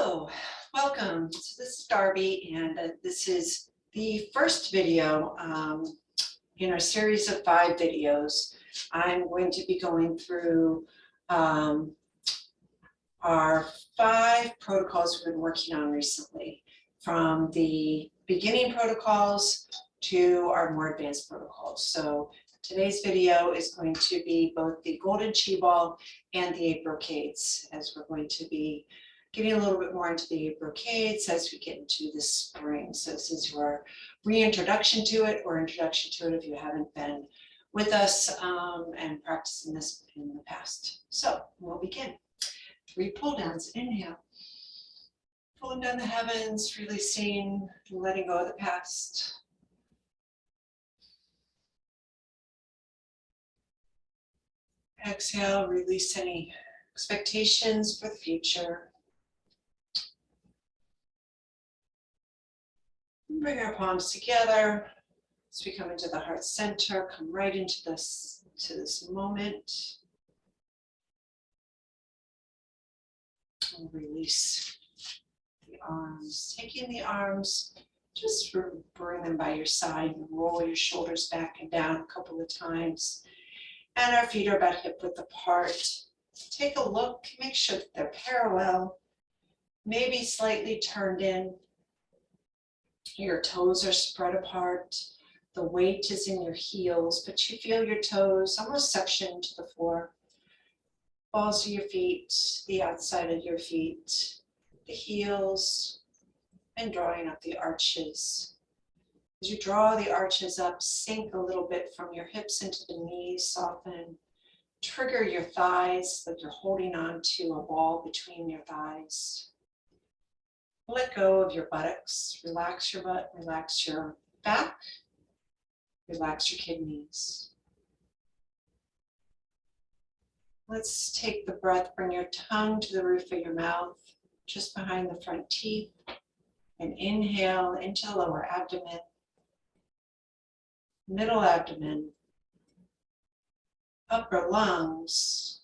Hello, welcome. So this is Darby, and this is the first video in our series of 5 videos. I'm going to be going through our 5 protocols we've been working on recently, from the beginning protocols to our more advanced protocols. So today's video is going to be both the golden qiball and the 8 brocades, as we're going to be getting a little bit more into the 8 brocades as we get into the spring. So this is your reintroduction to it, or introduction to it if you haven't been with us and practicing this in the past. So we'll begin. 3 pull downs. Inhale. Pulling down the heavens, releasing, letting go of the past. Exhale, release any expectations for the future. Bring our palms together as we come into the heart center. Come right into this moment. And release the arms. Taking the arms, just bring them by your side and roll your shoulders back and down a couple of times. And our feet are about hip width apart. Take a look, make sure that they're parallel, maybe slightly turned in. Your toes are spread apart. The weight is in your heels, but you feel your toes almost suction to the floor. Balls of your feet, the outside of your feet, the heels, and drawing up the arches. As you draw the arches up, sink a little bit from your hips into the knees, soften. Trigger your thighs like you're holding on to a ball between your thighs. Let go of your buttocks. Relax your butt, relax your back, relax your kidneys. Let's take the breath, bring your tongue to the roof of your mouth, just behind the front teeth, and inhale into the lower abdomen, middle abdomen, upper lungs,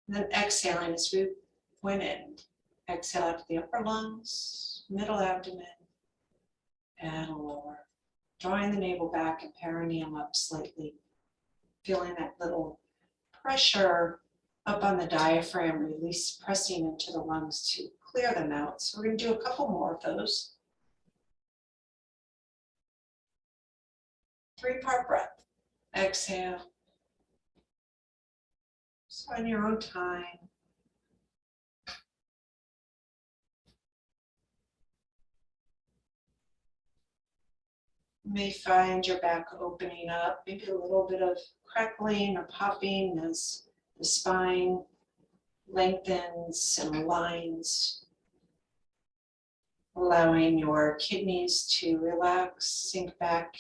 and then exhaling as we went in. Exhale out to the upper lungs, middle abdomen, and lower. Drawing the navel back and perineum up slightly. Feeling that little pressure up on the diaphragm, release, pressing into the lungs to clear them out. So we're going to do a couple more of those. 3-part breath. Exhale. So in your own time. You may find your back opening up, maybe a little bit of crackling or popping as the spine lengthens and aligns, allowing your kidneys to relax, sink back,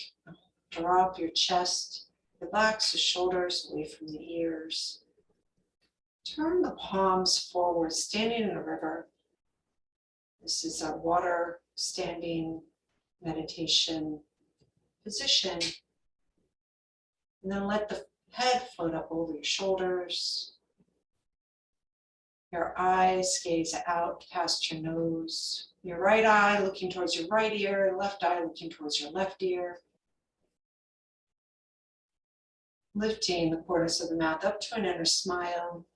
drop your chest, relax the shoulders away from the ears. Turn the palms forward, standing in a river. This is a water standing meditation position, and then let the head float up over your shoulders. Your eyes gaze out past your nose. Your right eye looking towards your right ear, left eye looking towards your left ear. Lifting the corners of the mouth up to an inner smile.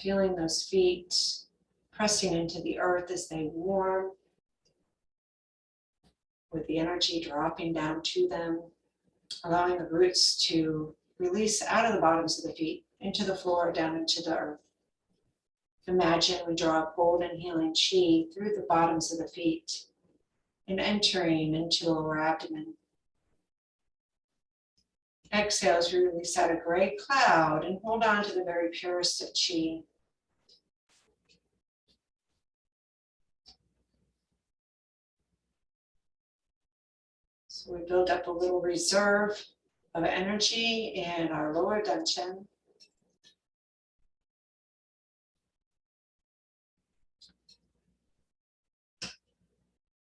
Feeling those feet pressing into the earth as they warm, with the energy dropping down to them, allowing the roots to release out of the bottoms of the feet, into the floor, down into the earth. Imagine we draw a golden healing chi through the bottoms of the feet and entering into the lower abdomen. Exhale as we release out a gray cloud and hold on to the very purest of chi. So we build up a little reserve of energy in our lower dantian.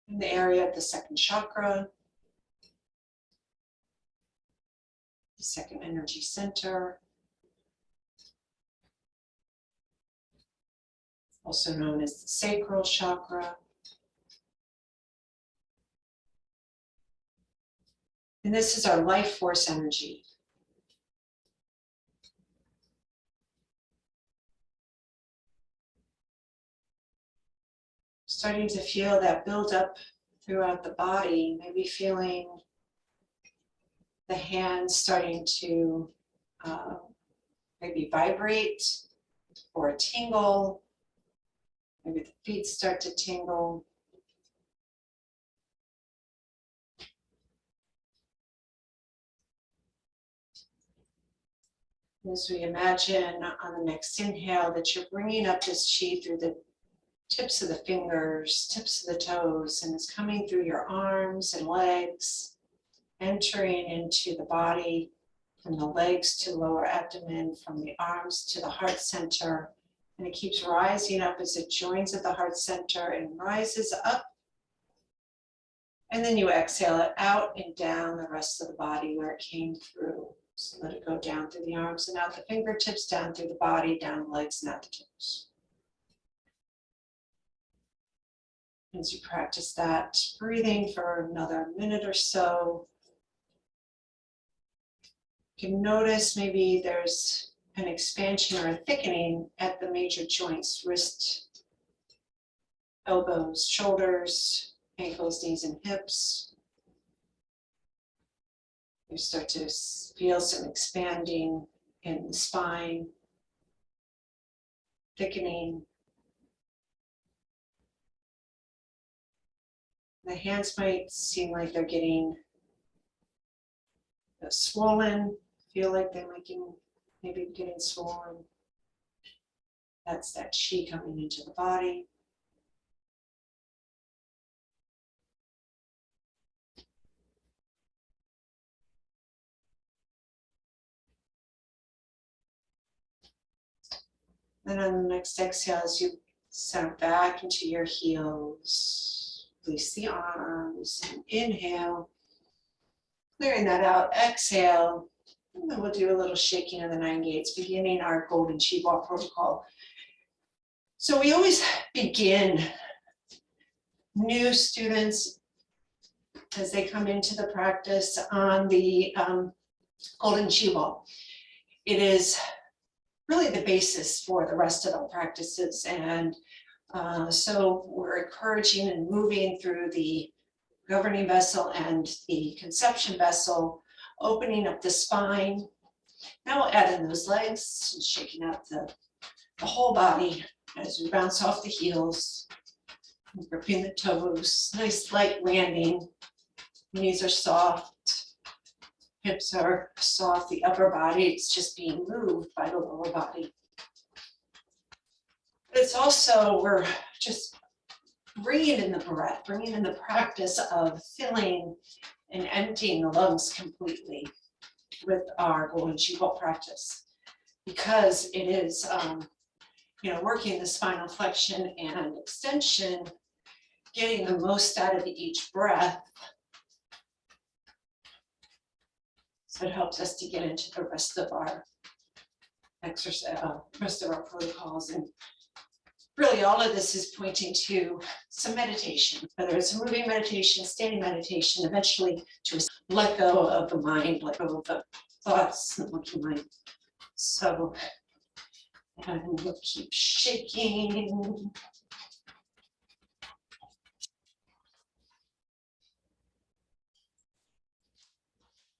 In the area of the 2nd chakra, the 2nd energy center. also known as the sacral chakra. And this is our life force energy. Starting to feel that build up throughout the body, maybe feeling the hands starting to maybe vibrate or tingle. Maybe the feet start to tingle. As we imagine on the next inhale that you're bringing up this chi through the tips of the fingers, tips of the toes, and it's coming through your arms and legs, entering into the body, from the legs to the lower abdomen, from the arms to the heart center. And it keeps rising up as it joins at the heart center and rises up. And then you exhale it out and down the rest of the body where it came through. So let it go down through the arms and out the fingertips, down through the body, down the legs and out the toes. As you practice that breathing for another minute or so, you can notice maybe there's an expansion or a thickening at the major joints, wrist, elbows, shoulders, ankles, knees, and hips. You start to feel some expanding in the spine, thickening. The hands might seem like they're getting swollen, feel like they might maybe getting swollen. That's that chi coming into the body. Then on the next exhale, as you center back into your heels, release the arms, and inhale, clearing that out, exhale, and then we'll do a little shaking of the 9 gates, beginning our golden qiball protocol. So we always begin new students as they come into the practice on the golden qiball. It is really the basis for the rest of our practices. And so we're encouraging and moving through the governing vessel and the conception vessel, opening up the spine. Now we'll add in those legs and shaking out the whole body as we bounce off the heels, gripping the toes, nice light landing. Knees are soft. Hips are soft, the upper body, it's just being moved by the lower body. But it's also, we're just bringing in the breath, bringing in the practice of filling and emptying the lungs completely with our golden qiball practice. Because it is, working the spinal flexion and extension, getting the most out of each breath. So it helps us to get into the rest of our exercise, rest of our protocols. And really all of this is pointing to some meditation, whether it's a moving meditation, standing meditation, eventually to let go of the mind, let go of the thoughts and monkey mind. So, and we'll keep shaking.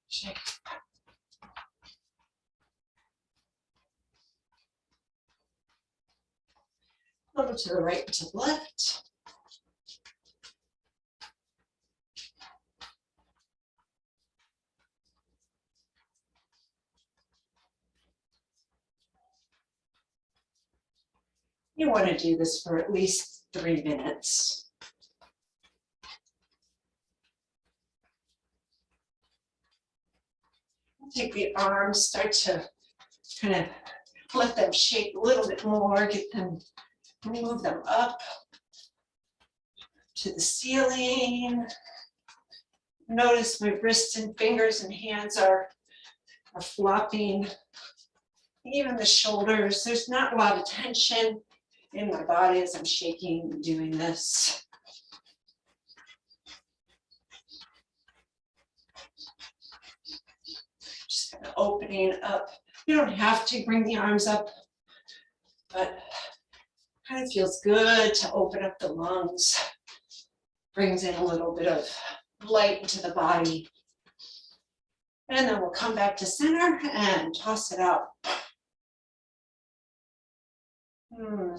Shake. A little to the right, to the left. You want to do this for at least 3 minutes. Take the arms, start to kind of let them shake a little bit more, get them, move them up to the ceiling. Notice my wrists and fingers and hands are flopping. Even the shoulders, there's not a lot of tension. in my body as I'm shaking and doing this. Just kind of opening up. You don't have to bring the arms up, but kind of feels good to open up the lungs. Brings in a little bit of light into the body. And then we'll come back to center and toss it out.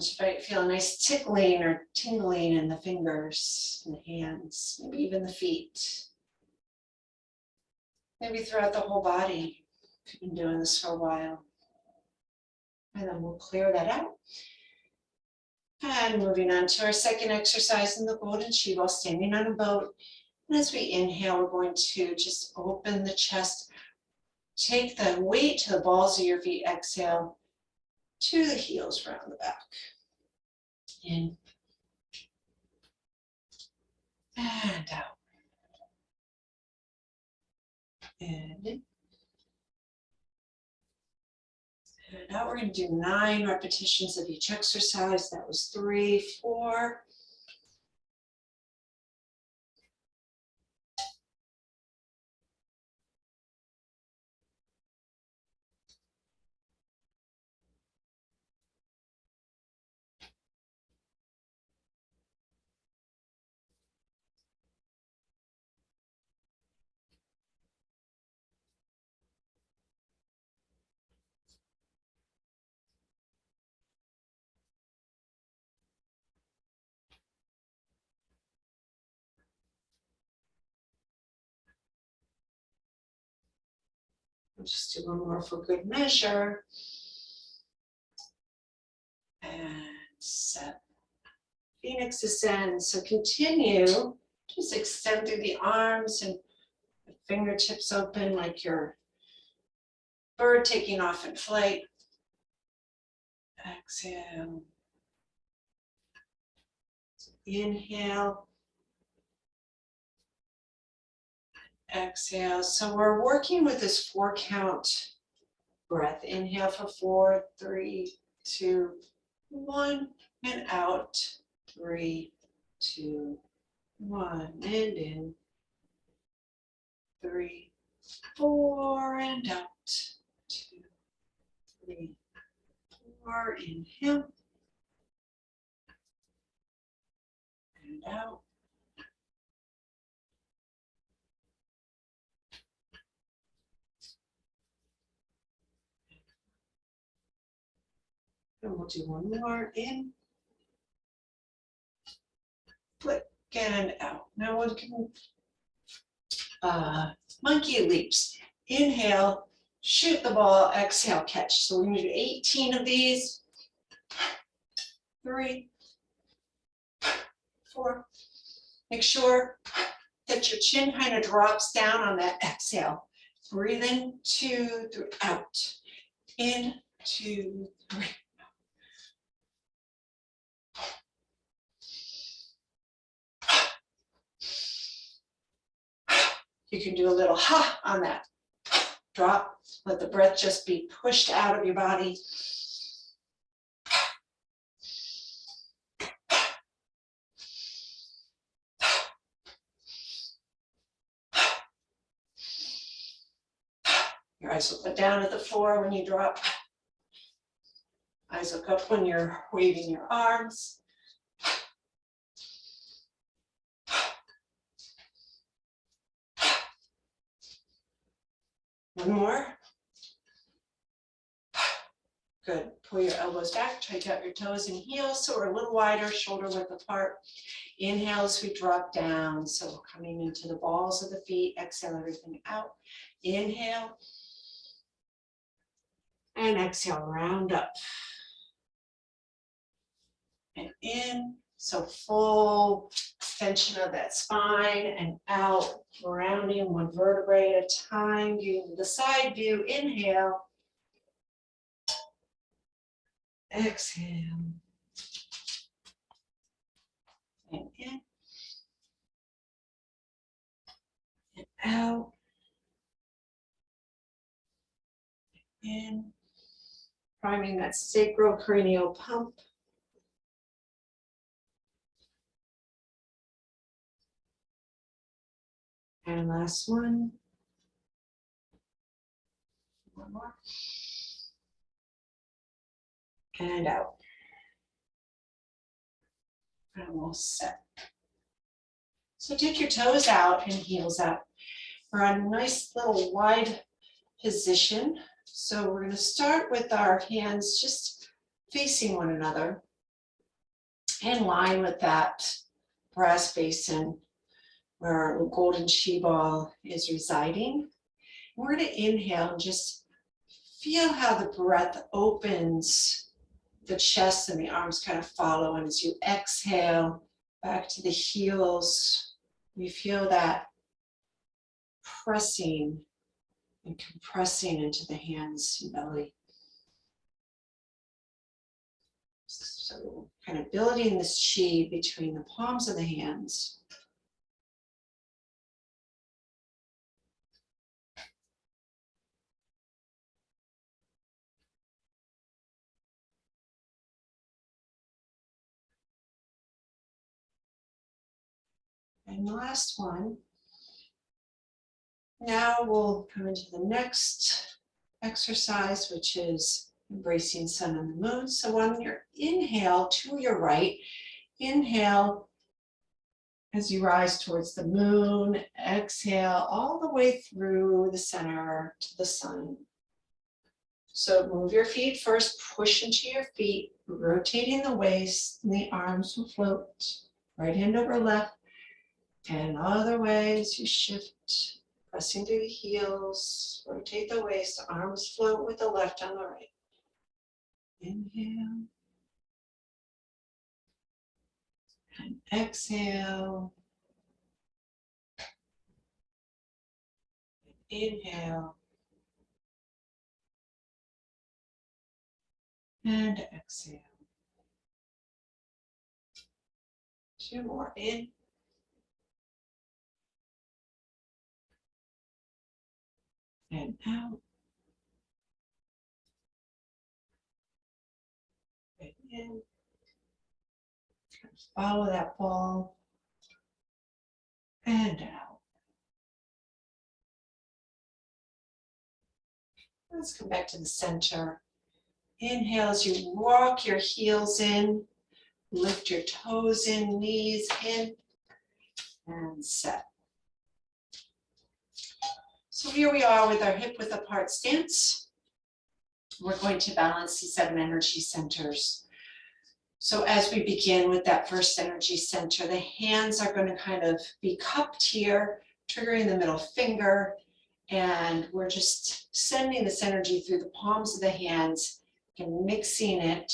Just feel a nice tickling or tingling in the fingers and the hands, maybe even the feet. Maybe throughout the whole body, if you've been doing this for a while. And then we'll clear that out. And moving on to our second exercise in the golden qiball, standing on a boat. And as we inhale, we're going to just open the chest. Take the weight to the balls of your feet. Exhale to the heels around the back. In and out. And in. And now we're going to do 9 repetitions of each exercise. That was 3, 4. We'll just do one more for good measure. And 7. Phoenix ascend. So continue. Just extend through the arms and the fingertips open like your bird taking off in flight. Exhale. Inhale. Exhale. So we're working with this 4-count breath. Inhale for 4, 3, 2, 1, and out. 3, 2, 1, and in. 3, 4, and out. 2, 3, 4. Inhale. And out. And we'll do one more. In. Flick and out. Now one can monkey leaps. Inhale, shoot the ball, exhale, catch. So we're going to do 18 of these. 3, 4. Make sure that your chin kind of drops down on that exhale. Breathe in, 2, 3, out. In, 2, 3. You can do a little ha on that. Drop. Let the breath just be pushed out of your body. Your eyes will look down at the floor when you drop. Eyes look up when you're waving your arms. One more. Good. Pull your elbows back, take out your toes and heels so we're a little wider, shoulder width apart. Inhale as we drop down. So we're coming into the balls of the feet. Exhale everything out. Inhale. And exhale, round up. And in. So full extension of that spine and out, rounding one vertebrae at a time. Doing the side view. Inhale. Exhale. And in. And out. In. Priming that sacrocranial pump. And last one. One more. And out. And we'll set. So take your toes out and heels out. We're on a nice little wide position. So we're going to start with our hands just facing one another in line with that brass basin where our golden qiball is residing. We're going to inhale and just feel how the breath opens the chest and the arms kind of follow. And as you exhale back to the heels, you feel that pressing and compressing into the hands and belly. So kind of building this chi between the palms of the hands. And the last one. Now we'll come into the next exercise, which is embracing sun and the moon. So on your inhale to your right, inhale as you rise towards the moon, exhale all the way through the center to the sun. So move your feet first, push into your feet, rotating the waist, and the arms will float. Right hand over left, and other way as you shift, pressing through the heels, rotate the waist, arms float with the left on the right. Inhale. And exhale. Inhale. And exhale. Two more in. And out. And in. Follow that ball. And out. Let's come back to the center. Inhale as you walk your heels in. Lift your toes in, knees in. And set. So here we are with our hip width apart stance. We're going to balance the 7 energy centers. So as we begin with that first energy center, the hands are going to kind of be cupped here, triggering the middle finger, and we're just sending this energy through the palms of the hands and mixing it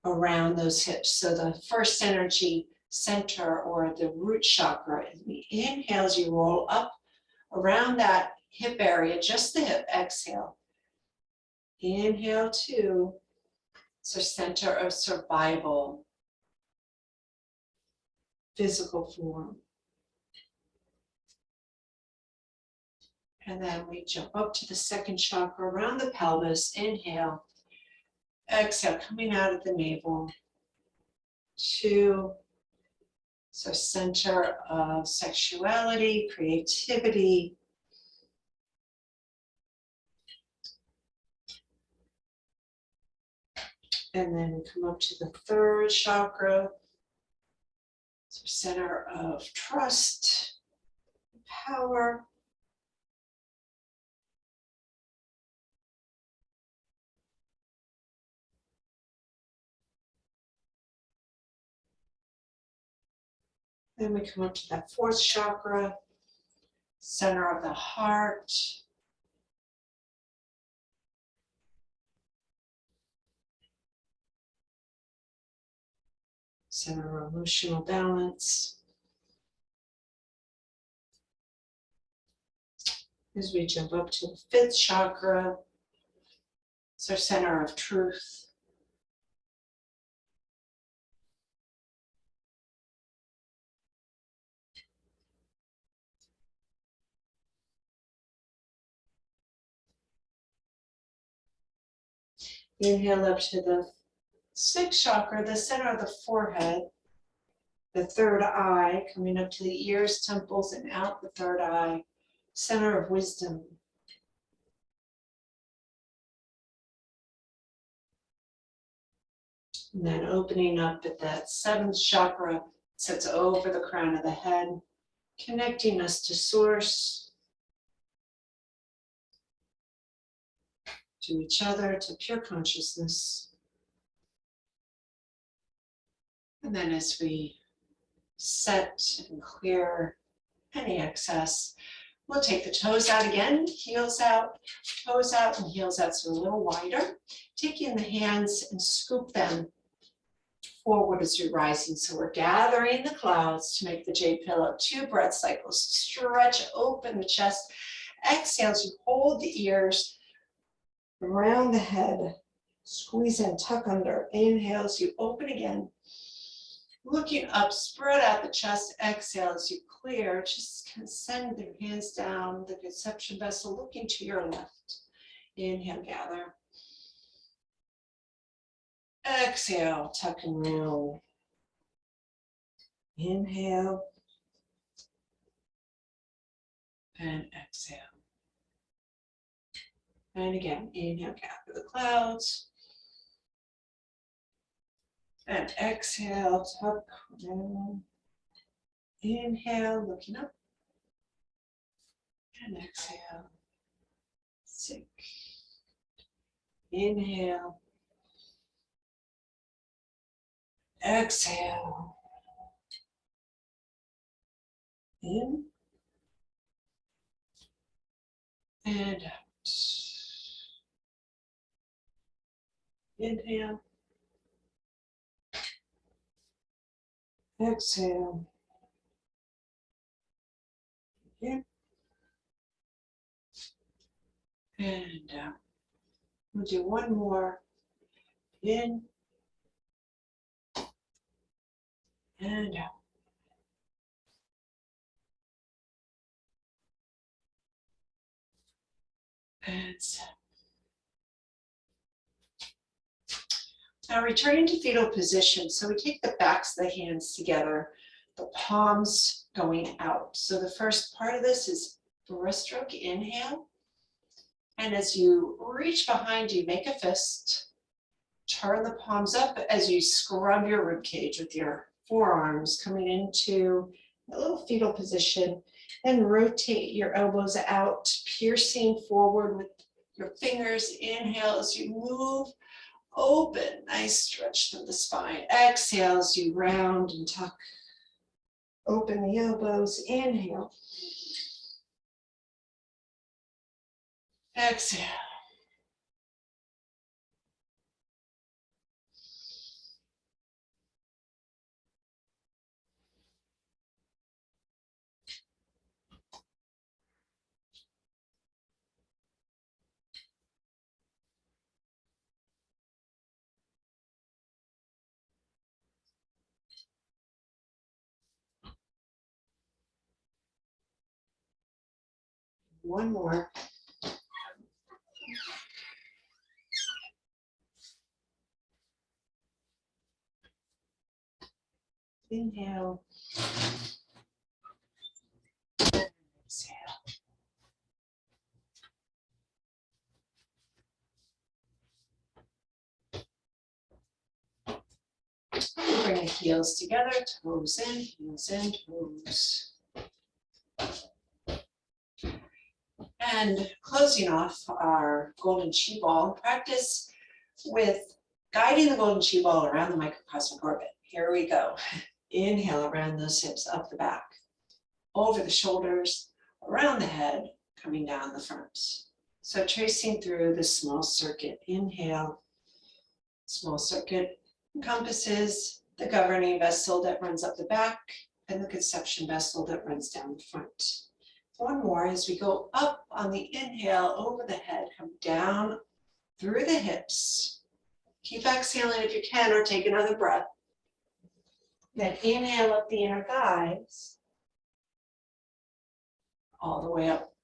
around those hips. So the first energy center, or the root chakra, as we inhale, as you roll up around that hip area, just the hip, exhale. Inhale, 2. It's our center of survival, physical form. And then we jump up to the second chakra around the pelvis. Inhale, exhale, coming out of the navel. 2. It's our center of sexuality, creativity. And then we come up to the third chakra. It's our center of trust, power. Then we come up to that fourth chakra, center of the heart. Center of emotional balance. As we jump up to the fifth chakra, it's our center of truth. Inhale up to the sixth chakra, the center of the forehead. the third eye, coming up to the ears, temples, and out the third eye, center of wisdom. And then opening up at that seventh chakra, sits over the crown of the head, connecting us to source, to each other, to pure consciousness. And then as we set and clear any excess, we'll take the toes out again, heels out, toes out, and heels out, so a little wider. Taking the hands and scoop them forward as you're rising. So we're gathering the clouds to make the J pillow. 2 breath cycles. Stretch open the chest. Exhale as you hold the ears around the head. Squeeze in, tuck under. Inhale as you open again. Looking up, spread out the chest. Exhale as you clear. Just send your hands down the conception vessel, looking to your left. Inhale, gather. Exhale, tuck and roll. Inhale. And exhale. And again, inhale, gather the clouds. And exhale, tuck roll. Inhale, looking up. And exhale. Sink. Inhale. Exhale. In. And out. Inhale. Exhale. In. And out. We'll do one more. In. And out. And set. Now returning to fetal position. So we take the backs of the hands together, the palms going out. So the first part of this is breaststroke, inhale. And as you reach behind you, make a fist. Turn the palms up as you scrub your rib cage with your forearms, coming into a little fetal position. And rotate your elbows out, piercing forward with your fingers. Inhale as you move. Open, nice stretch through the spine. Exhale as you round and tuck. Open the elbows, inhale. Exhale. One more. Inhale. Exhale. Bring the heels together, toes in, toes. And closing off our golden qiball practice with guiding the golden qiball around the microcosmic orbit. Here we go. Inhale around those hips, up the back, over the shoulders, around the head, coming down the front. So tracing through the small circuit. Inhale, small circuit encompasses the governing vessel that runs up the back and the conception vessel that runs down the front. One more as we go up on the inhale over the head, come down through the hips. Keep exhaling if you can, or take another breath. Then inhale up the inner thighs, all the way up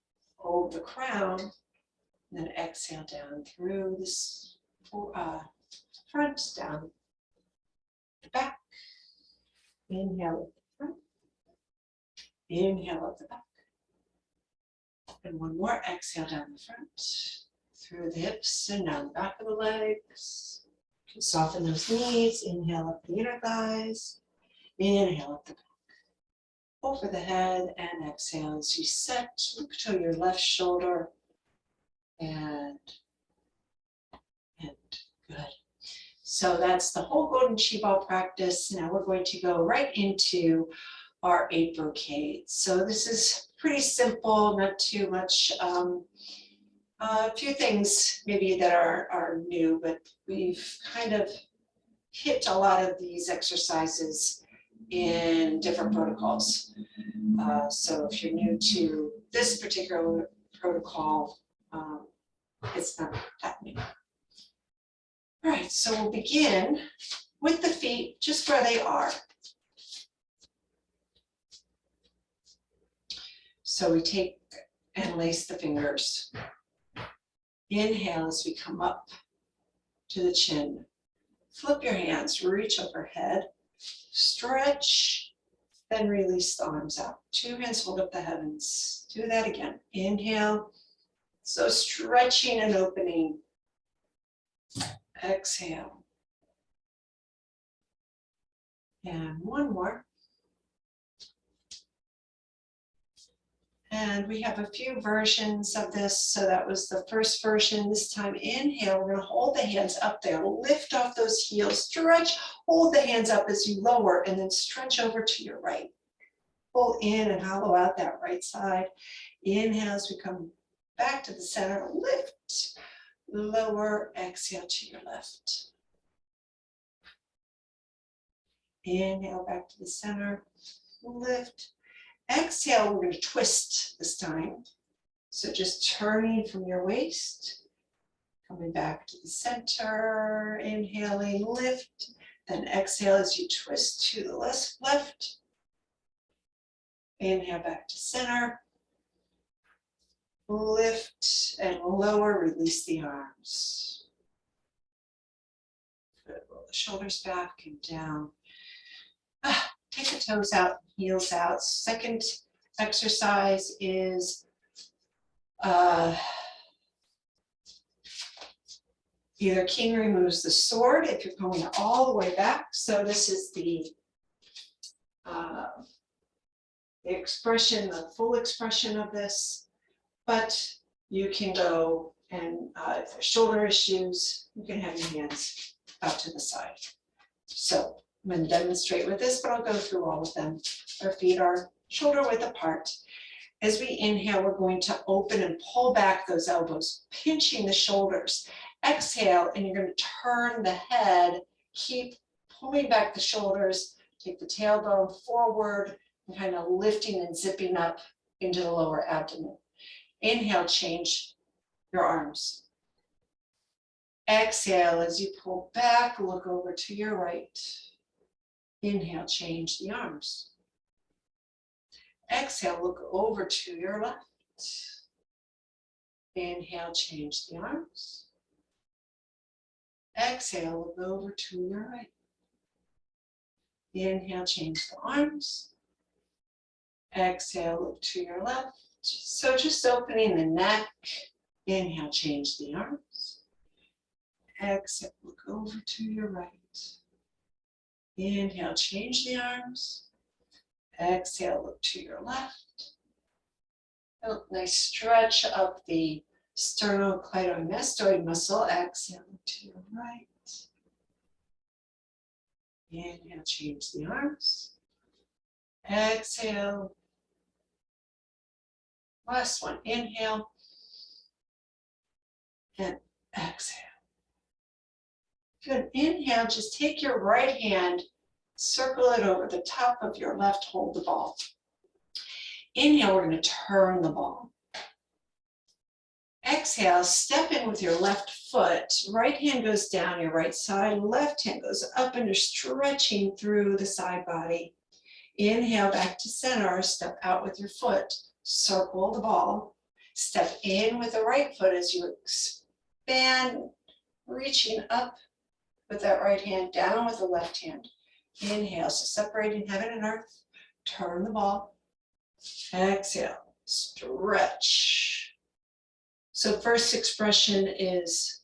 over the crown. Then exhale down through this front, down the back. Inhale at the front. Inhale at the back. And one more, exhale down the front, through the hips and down the back of the legs. You can soften those knees, inhale up the inner thighs, inhale up the back. Over the head and exhale as you set, look to your left shoulder and good. So that's the whole golden qiball practice. Now we're going to go right into our 8 brocades. So this is pretty simple, not too much, a few things maybe that are new, but we've kind of hit a lot of these exercises in different protocols. So if you're new to this particular protocol, it's not that new. All right, so we'll begin with the feet just where they are. So we take and lace the fingers. Inhale as we come up to the chin. Flip your hands, reach overhead, stretch, then release the arms out. 2 hands hold up the heavens. Do that again. Inhale. So stretching and opening. Exhale. And one more. And we have a few versions of this. So that was the first version. This time, inhale, we're going to hold the hands up there. Lift off those heels, stretch, hold the hands up as you lower, and then stretch over to your right. Pull in and hollow out that right side. Inhale as we come back to the center, lift, lower, exhale to your left. Inhale back to the center, lift. Exhale, we're going to twist this time. So just turning from your waist, coming back to the center, inhaling, lift, then exhale as you twist to the left. Inhale back to center, lift and lower, release the arms. Good, roll the shoulders back and down. Take the toes out, heels out. Second exercise is either king removes the sword if you're going all the way back. So this is the expression, the full expression of this. But you can go and if there's shoulder issues, you can have your hands out to the side. So I'm going to demonstrate with this, but I'll go through all of them. Our feet are shoulder width apart. As we inhale, we're going to open and pull back those elbows, pinching the shoulders. Exhale, and you're going to turn the head, keep pulling back the shoulders, take the tailbone forward, and kind of lifting and zipping up into the lower abdomen. Inhale, change your arms. Exhale, as you pull back, look over to your right. Inhale, change the arms. Exhale, look over to your left. Inhale, change the arms. Exhale, look over to your right. Inhale, change the arms. Exhale, look to your left. So just opening the neck. Inhale, change the arms. Exhale, look over to your right. Inhale, change the arms. Exhale, look to your left. Nice stretch up the sternocleidomastoid muscle. Exhale, look to your right. Inhale, change the arms. Exhale. Last one, inhale. And exhale. Good. Inhale, just take your right hand, circle it over the top of your left, hold the ball. Inhale, we're going to turn the ball. Exhale, step in with your left foot. Right hand goes down your right side, left hand goes up, and you're stretching through the side body. Inhale, back to center, step out with your foot, circle the ball. Step in with the right foot as you expand, reaching up with that right hand, down with the left hand. Inhale, so separating heaven and earth. Turn the ball. Exhale, stretch. So first expression is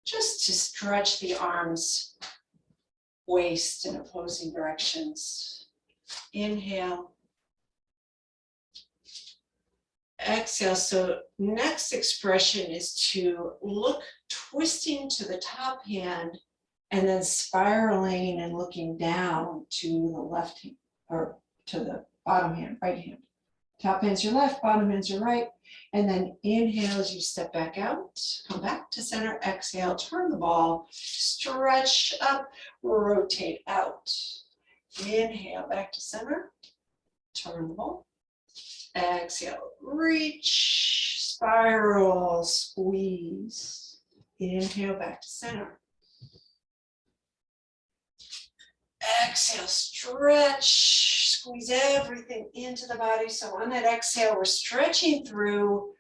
just to stretch the arms, waist in opposing directions. Inhale. Exhale, so next expression is to look, twisting to the top hand and then spiraling and looking down to the left hand, or to the bottom hand, right hand. Top hand's your left, bottom hand's your right. And then inhale as you step back out, come back to center, exhale, turn the ball, stretch up, rotate out. Inhale, back to center, turn the ball. Exhale, reach, spiral, squeeze. Inhale, back to center. Exhale, stretch, squeeze everything into the body. So on that exhale, we're stretching through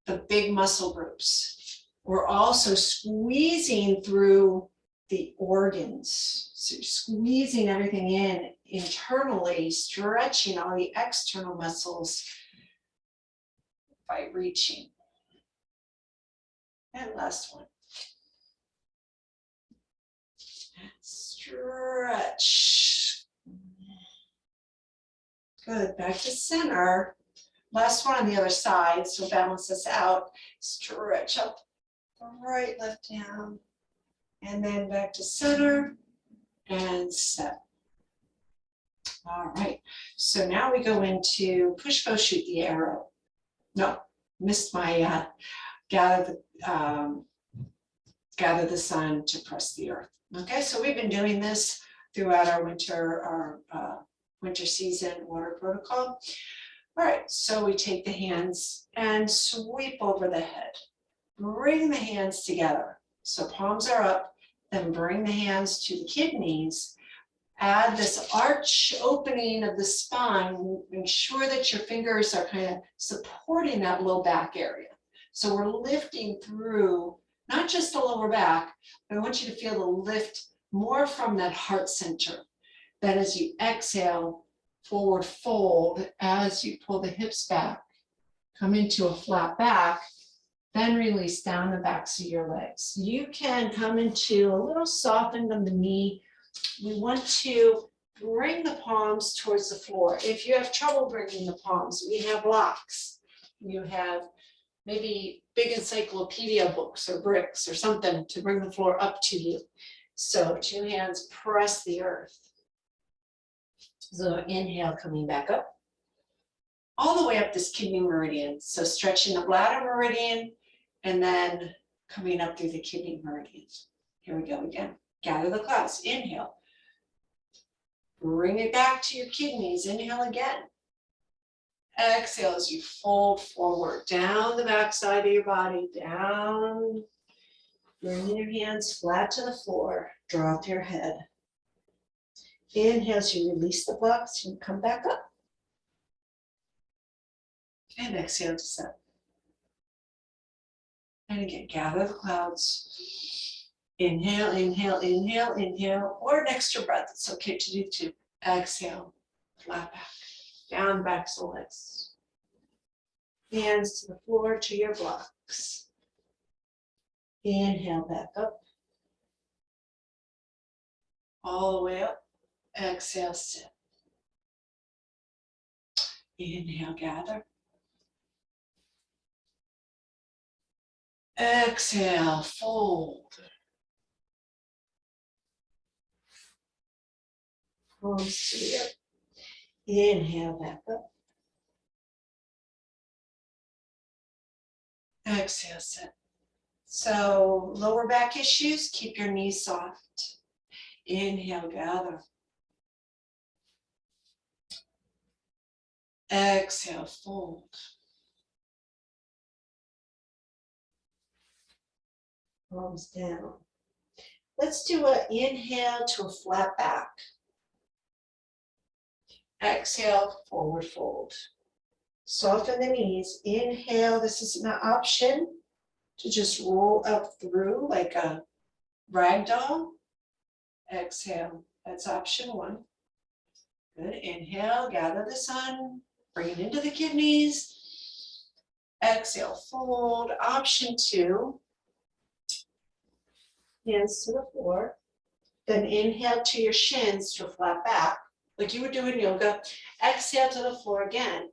the big muscle groups. We're also squeezing through the organs. So you're squeezing everything in internally, stretching all the external muscles by reaching. And last one. Stretch. Good, back to center. Last one on the other side, so balance this out. Stretch up, right, left down. And then back to center and set. All right, so now we go into push, go, shoot the arrow. No, missed my gather the sun to press the earth. Okay, so we've been doing this throughout our winter season water protocol. All right, so we take the hands and sweep over the head. Bring the hands together. So palms are up, then bring the hands to the kidneys. Add this arch opening of the spine. Make sure that your fingers are kind of supporting that low back area. So we're lifting through not just the lower back, but I want you to feel the lift more from that heart center. Then as you exhale, forward fold, as you pull the hips back, come into a flat back, then release down the backs of your legs. You can come into a little softened on the knee. We want to bring the palms towards the floor. If you have trouble bringing the palms, we have blocks. You have maybe big encyclopedia books or bricks or something to bring the floor up to you. So 2 hands press the earth. So inhale, coming back up. All the way up this kidney meridian. So stretching the bladder meridian and then coming up through the kidney meridian. Here we go again. Gather the clouds. Inhale. Bring it back to your kidneys. Inhale again. Exhale as you fold forward down the back side of your body, down. Bringing your hands flat to the floor. Drop your head. Inhale as you release the blocks and come back up. And exhale to set. And again, gather the clouds. Inhale, inhale, inhale, inhale, or an extra breath. It's okay to do too. Exhale, flat back, down backs of legs. Hands to the floor, to your blocks. Inhale, back up. All the way up. Exhale, sit. Inhale, gather. Exhale, fold. Palms to the earth. Inhale, back up. Exhale, sit. So lower back issues, keep your knees soft. Inhale, gather. Exhale, fold. Palms down. Let's do an inhale to a flat back. Exhale, forward fold. Soften the knees. Inhale, this is an option to just roll up through like a rag doll. Exhale, That's option one. Good, inhale, gather the sun, bring it into the kidneys. Exhale, fold. Option two, hands to the floor. Then inhale to your shins to flat back, like you would do in yoga. Exhale to the floor again.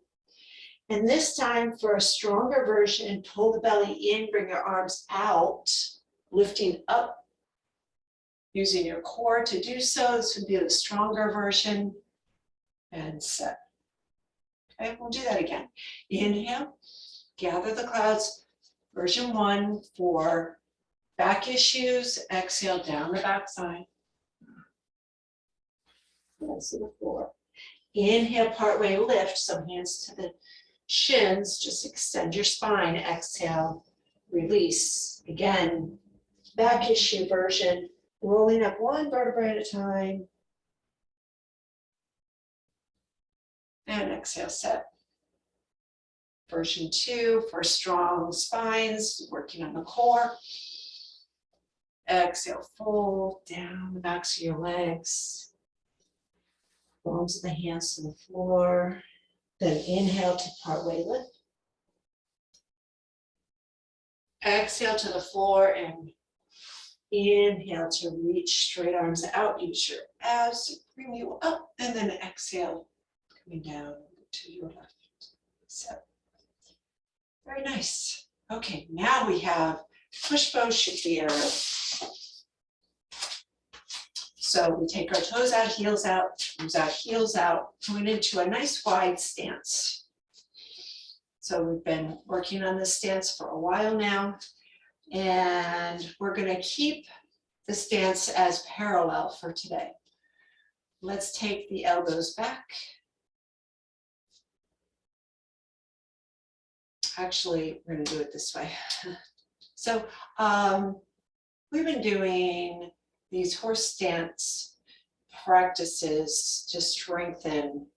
And this time for a stronger version, pull the belly in, bring your arms out, lifting up, using your core to do so. This would be the stronger version. And set. Okay, we'll do that again. Inhale, gather the clouds. Version one for back issues. Exhale down the back side. Hands to the floor. Inhale, partway lift, so hands to the shins. Just extend your spine. Exhale, release. Again, back issue version. Rolling up one vertebrae at a time. And exhale, set. Version two for strong spines, working on the core. Exhale, fold down the backs of your legs. Palms of the hands to the floor. Then inhale to partway lift. Exhale to the floor and inhale to reach straight arms out. Use your abs to bring you up, and then exhale, coming down to your left. So, very nice. Okay, now we have push bow should be arrow. So we take our toes out, heels out, going into a nice wide stance. So we've been working on this stance for a while now, and we're going to keep the stance as parallel for today. Let's take the elbows back. Actually, we're going to do it this way. So we've been doing these horse stance practices to strengthen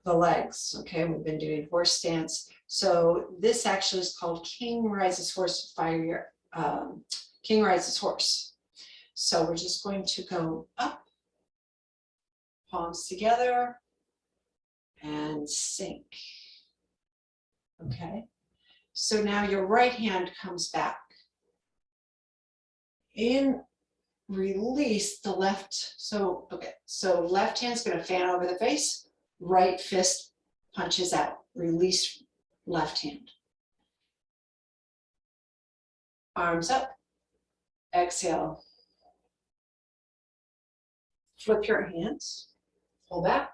the legs. Okay, we've been doing horse stance. So this actually is called King Rises Horse, Fire King Rises Horse. So we're just going to go up, palms together, and sink. Okay, so now your right hand comes back. In release the left, so left hand's going to fan over the face, right fist punches out, release left hand. Arms up, exhale. Flip your hands, pull back.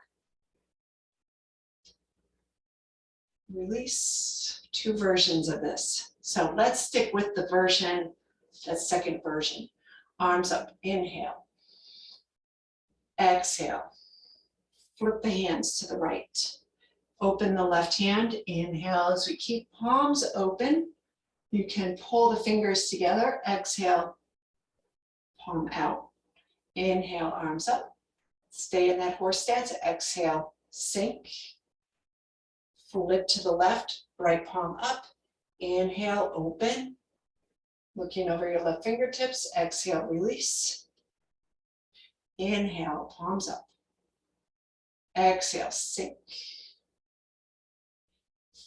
Release. Two versions of this. So let's stick with the version, that second version. Arms up, inhale. Exhale. Flip the hands to the right. Open the left hand, inhale as we keep palms open. You can pull the fingers together, exhale, palm out. Inhale, arms up. Stay in that horse stance, exhale, sink. Flip to the left, right palm up. Inhale, open. Looking over your left fingertips, exhale, release. Inhale, palms up. Exhale, sink.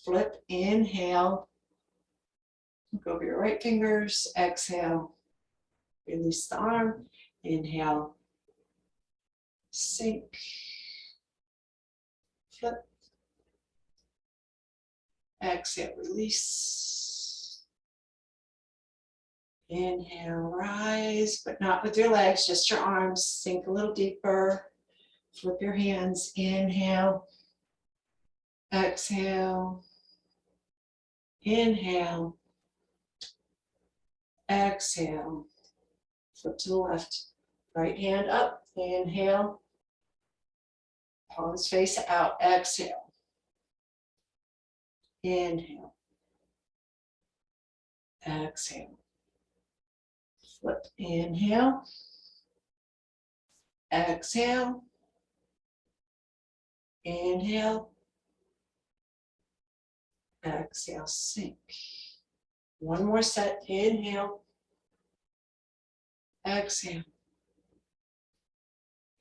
Flip, inhale. Look over your right fingers, exhale. Release the arm, inhale. Sink. Flip. Exhale, release. Inhale, rise, but not with your legs, just your arms. Sink a little deeper. Flip your hands. Inhale. Exhale. Inhale. Exhale. Flip to the left. Right hand up. Inhale. Palms face out. Exhale. Inhale. Exhale. Flip. Inhale. Exhale. Inhale. Exhale. Sink. One more set. Inhale. Exhale.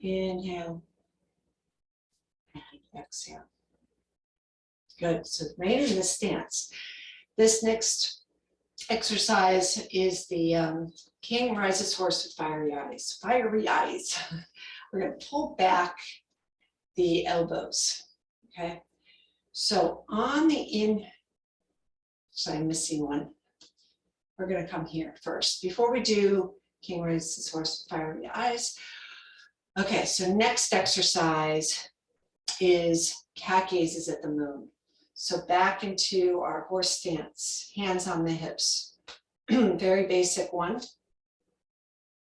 Inhale and exhale. Good. So remain in this stance. This next exercise is the king rises horse with fiery eyes. Fiery eyes. We're going to pull back the elbows. Okay. So on the so I'm missing one. We're going to come here first. Before we do king rises horse with fiery eyes. Okay, so next exercise is cat gazes at the moon. So back into our horse stance, hands on the hips. Very basic one.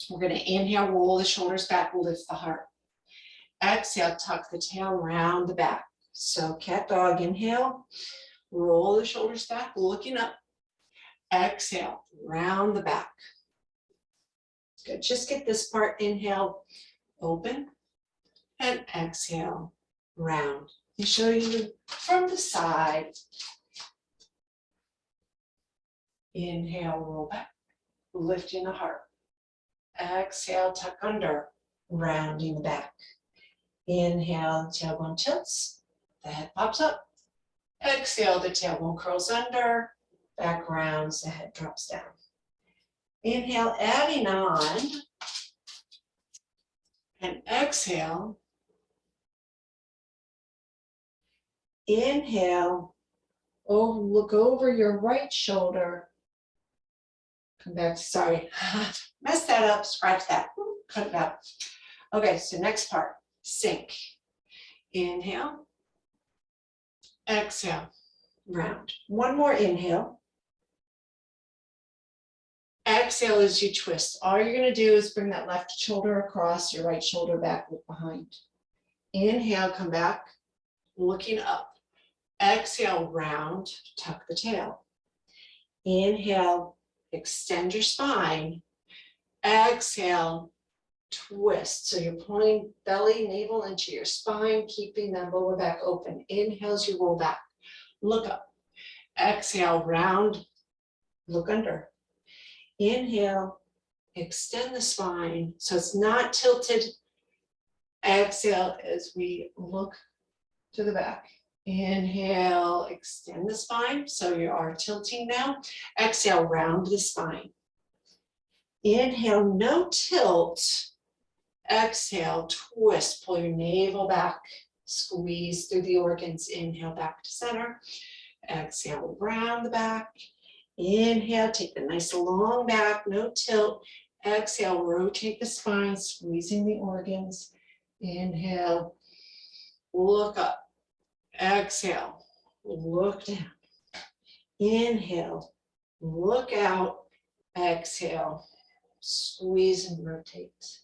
We're going to inhale, roll the shoulders back, lift the heart. Exhale, tuck the tail round the back. So cat dog, inhale, roll the shoulders back, looking up. Exhale, round the back. Good. Just get this part. Inhale, open, and exhale, round. I'll show you from the side. Inhale, roll back, lifting the heart. Exhale, tuck under, rounding the back. Inhale, tailbone tilts, the head pops up. Exhale, the tailbone curls under, back rounds, the head drops down. Inhale, adding on, and exhale. Inhale, look over your right shoulder. Come back, sorry, messed that up, scratch that, cut it out. Okay, so next part, sink. Inhale, exhale, round. One more inhale. Exhale as you twist. All you're gonna do is bring that left shoulder across, your right shoulder back, look behind. Inhale, come back, looking up. Exhale, round, tuck the tail. Inhale, extend your spine. Exhale, twist. So you're pulling belly, navel into your spine, keeping that lower back open. Inhale as you roll back. Look up. Exhale, round, look under. Inhale, extend the spine so it's not tilted. Exhale as we look to the back. Inhale, extend the spine so you are tilting now. Exhale, round the spine. Inhale, no tilt. Exhale, twist, pull your navel back, squeeze through the organs. Inhale, back to center. Exhale, round the back. Inhale, take the nice long back, no tilt. Exhale, rotate the spine, squeezing the organs. Inhale, look up. Exhale, look down. Inhale, look out. Exhale, squeeze and rotate.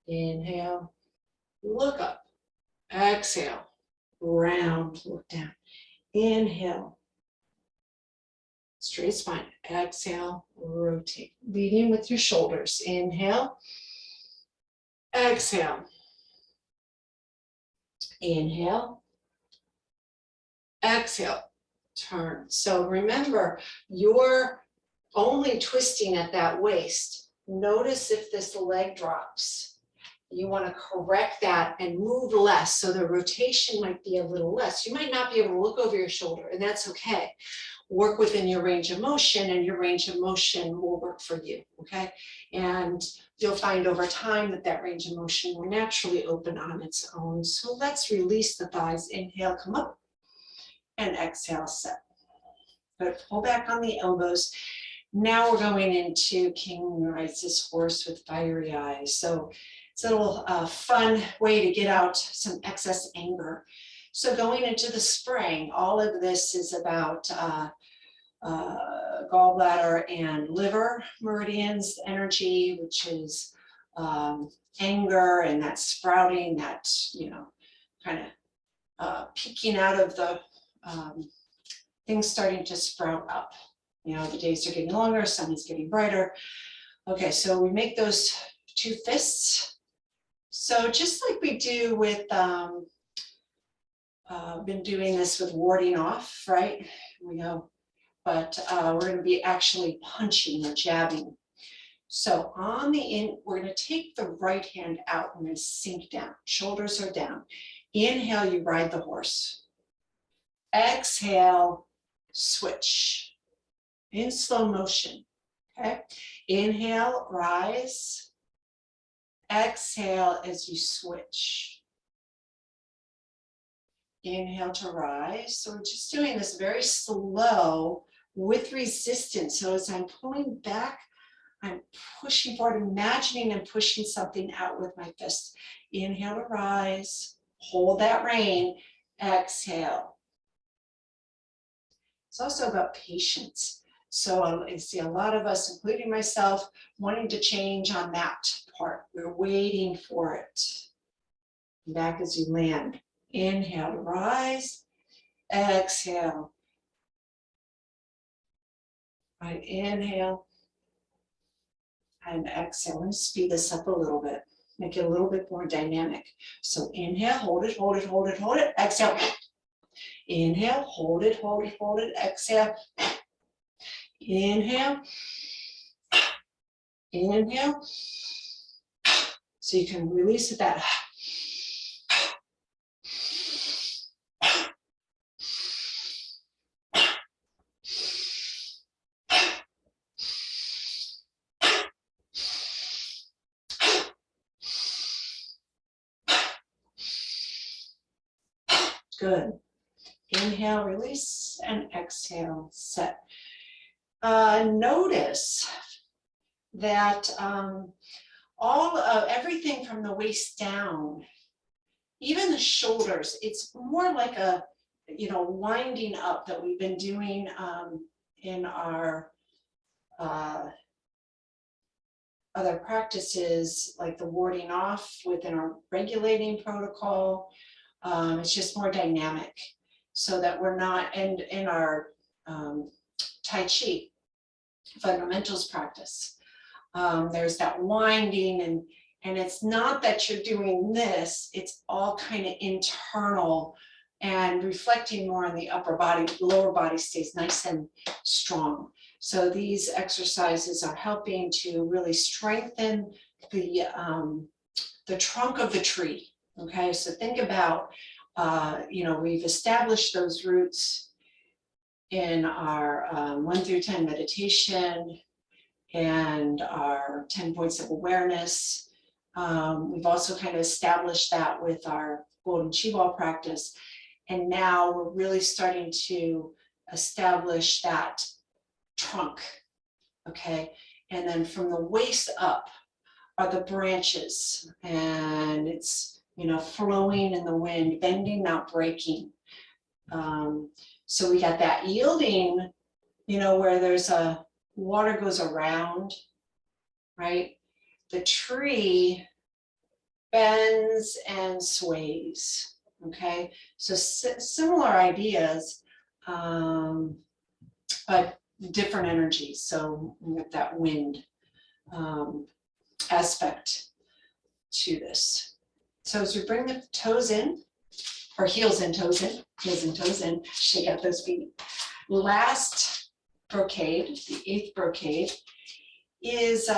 Inhale, look up. Exhale, round, look down. Inhale, straight spine. Exhale, rotate. Leading with your shoulders. Inhale. Exhale. Inhale. Exhale. Turn. So remember, you're only twisting at that waist. Notice if this leg drops. You want to correct that and move less. So the rotation might be a little less. You might not be able to look over your shoulder, and that's okay. Work within your range of motion, and your range of motion will work for you, okay? And you'll find over time that that range of motion will naturally open on its own. So let's release the thighs. Inhale, come up, and exhale, set. But pull back on the elbows. Now we're going into king rises horse with fiery eyes. So it's a little fun way to get out some excess anger. So going into the spring, all of this is about gallbladder and liver meridians energy, which is anger and that sprouting, that, you know, kind of peeking out of the things starting to sprout up. You know, the days are getting longer, sun is getting brighter. Okay, so we make those two fists. So just like we do with, been doing this with warding off, right? We go, but we're going to be actually punching or jabbing. So on the in, we're going to take the right hand out. We're going to sink down. Shoulders are down. Inhale, you ride the horse. Exhale, switch in slow motion. Okay. Inhale, rise. Exhale as you switch. Inhale to rise. So we're just doing this very slow with resistance. So as I'm pulling back, I'm pushing forward, imagining and pushing something out with my fists. Inhale to rise. Hold that rein. Exhale. It's also about patience. So I see a lot of us, including myself, wanting to change on that part. We're waiting for it. Back as you land. Inhale to rise. Exhale. Right, inhale. And exhale. I'm going to speed this up a little bit. Make it a little bit more dynamic. So inhale, hold it, hold it, hold it, hold it. Exhale. Inhale, hold it, hold it, hold it. Exhale. Inhale. Inhale. So you can release with that. Good. Inhale, release, and exhale, set. Notice that everything from the waist down, even the shoulders, it's more like a, winding up that we've been doing in our other practices, like the warding off within our regulating protocol. It's just more dynamic so that we're not, and in our Tai Chi fundamentals practice, there's that winding, and it's not that you're doing this, it's all kind of internal and reflecting more on the upper body. The lower body stays nice and strong. So these exercises are helping to really strengthen the trunk of the tree. Okay, so think about, we've established those roots in our 1 through 10 meditation and our 10 points of awareness. We've also kind of established that with our golden qiball practice. And now we're really starting to establish that trunk, okay? And then from the waist up are the branches, and it's, flowing in the wind, bending, not breaking. So we got that yielding, where there's a water goes around, right? The tree bends and sways, okay? So similar ideas, but different energies. So with that wind aspect to this. So as we bring the toes in, or heels and toes in, shake out those feet. Last brocade, the 8th brocade, is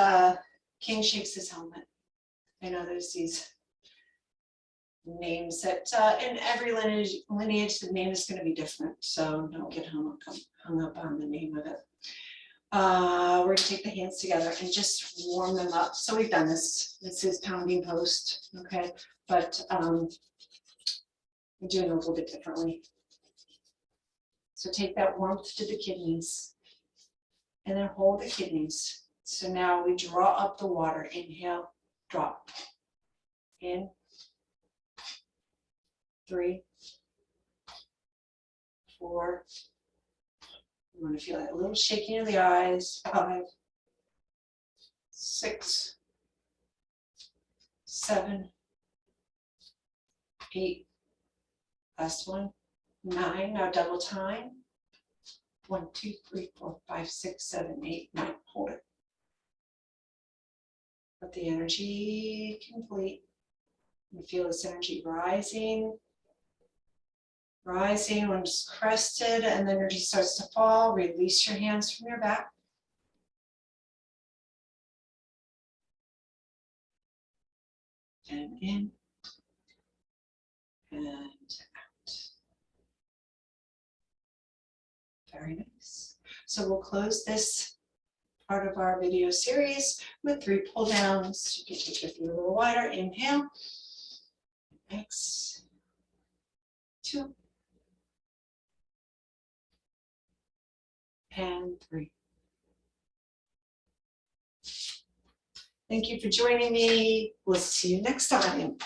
King shakes his helmet. I know there's these names that in every lineage the name is going to be different, so don't get hung up on the name of it. We're going to take the hands together and just warm them up. So we've done this. This is pounding post, okay? But I'm doing it a little bit differently. So take that warmth to the kidneys and then hold the kidneys. So now we draw up the water. Inhale, drop. In. 3, 4. You want to feel that little shaking of the eyes. 5, 6, 7, 8. Last one. 9. Now double time. 1, 2, 3, 4, 5, 6, 7, 8, 9. Hold it. Let the energy complete. You feel this energy rising. Rising when it's crested and the energy starts to fall. Release your hands from your back. and in and out. Very nice. So we'll close this part of our video series with 3 pull downs. You can take your feet a little wider. Inhale. X. 2. And 3. Thank you for joining me. We'll see you next time.